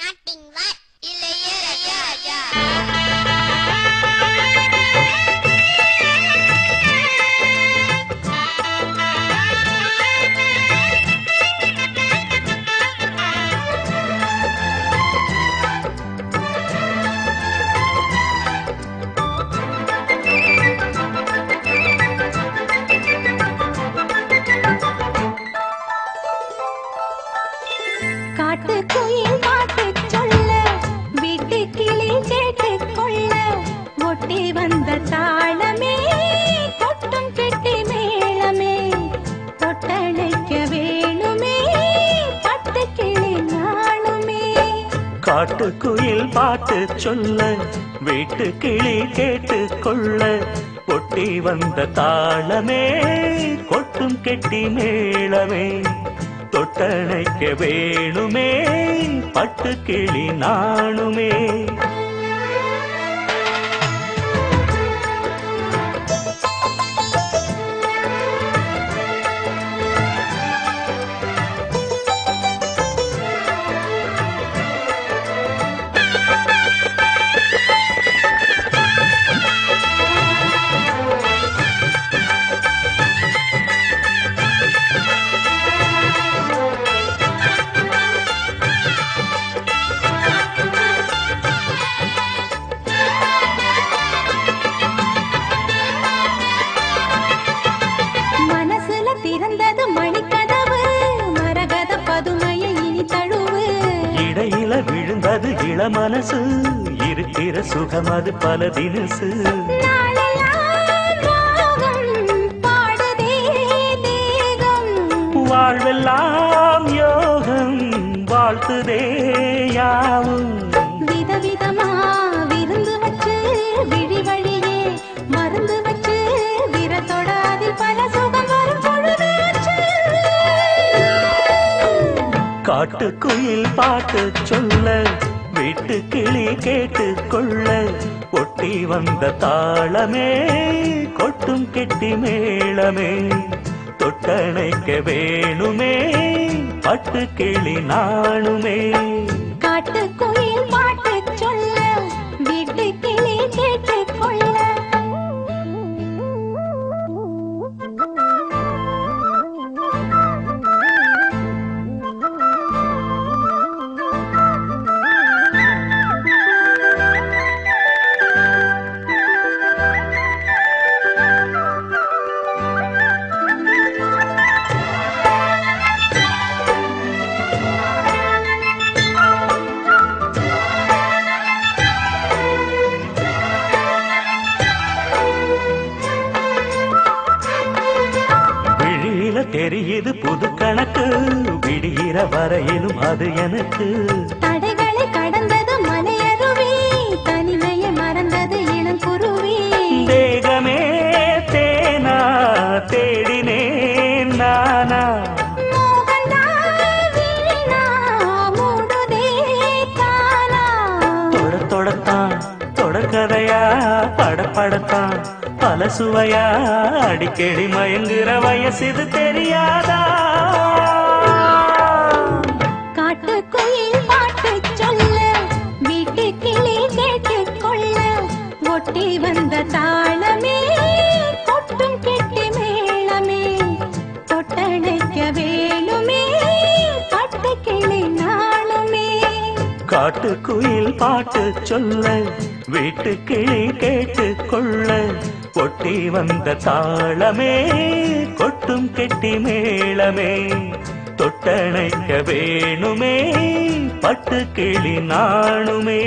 நாட்டின் வார் இளையராஜா. காட்டுக்குயில் பாட்டு சொல்ல வீட்டு கிளி கேட்டு கொள்ள ஒட்டி வந்த தாளமே கொட்டும் கெட்டி மேளமே தொட்டழைக்க வேணுமே பட்டு கிளி நாணுமே. காட்டுக்குயில் பாட்டு சொல்ல வீட்டு கிளி கேட்டு கொள்ள ஒட்டி வந்த தாளமே கொட்டும் கெட்டி மேளமே தொட்டணைக்க வேணுமே பட்டு கிளி நாணுமே. விழுந்தது இள மனசு இருக்கிற சுகம் அது பல தினசு. வாழ்வெல்லாம் யோகம் வாழ்த்துதே யாவும். விதவிதமா விருந்து வச்சு விழி வழியே மருந்து வச்சு விரத்தோட அதில் பல சுகம் வரும் பொழுது. காட்டுக்குயில் பாட்டு சொல்ல வீட்டு கிளி கேட்டு கொள்ள ஒட்டி வந்த தாளமே கொட்டும் கெட்டி மேளமே தொட்டணைக்க வேணுமே பட்டு கிளி நாணுமே. காட்டுக்குயில் பாட்டு சொல்ல வீட்டு கிளி கேட்டு கொள்ள தெரியுது புது கணக்கு விடுகிற வரையிலும் அது எனக்கு. தடைகளை கடந்தது மலையருவி தனிமையை மறந்தது இளம் குருவி. தேகமே தேனா தேடினேன் நானா தொடத்தான் தொடர்கதையா படப்படத்தான் பல சுவையா அடிக்கடி மயங்குற வயசு இது தெரியாதா. காட்டுக்குயில் பாட்டு சொல்ல வீட்டு கிளி கேட்டு கொள்ள ஒட்டி வந்த தாளமே கொட்டும் கெட்டி மேளமே தொட்டணைக்க வேணுமே பட்டு கிளி நாணுமே. காட்டுக்குயில் பாட்டு சொல்ல வீட்டு கிளி கேட்டு கொள்ள ஒட்டி வந்த தாளமே கொட்டும் கெட்டி மேளமே தொட்டணைக்க வேணுமே பட்டு கிளி நாணுமே.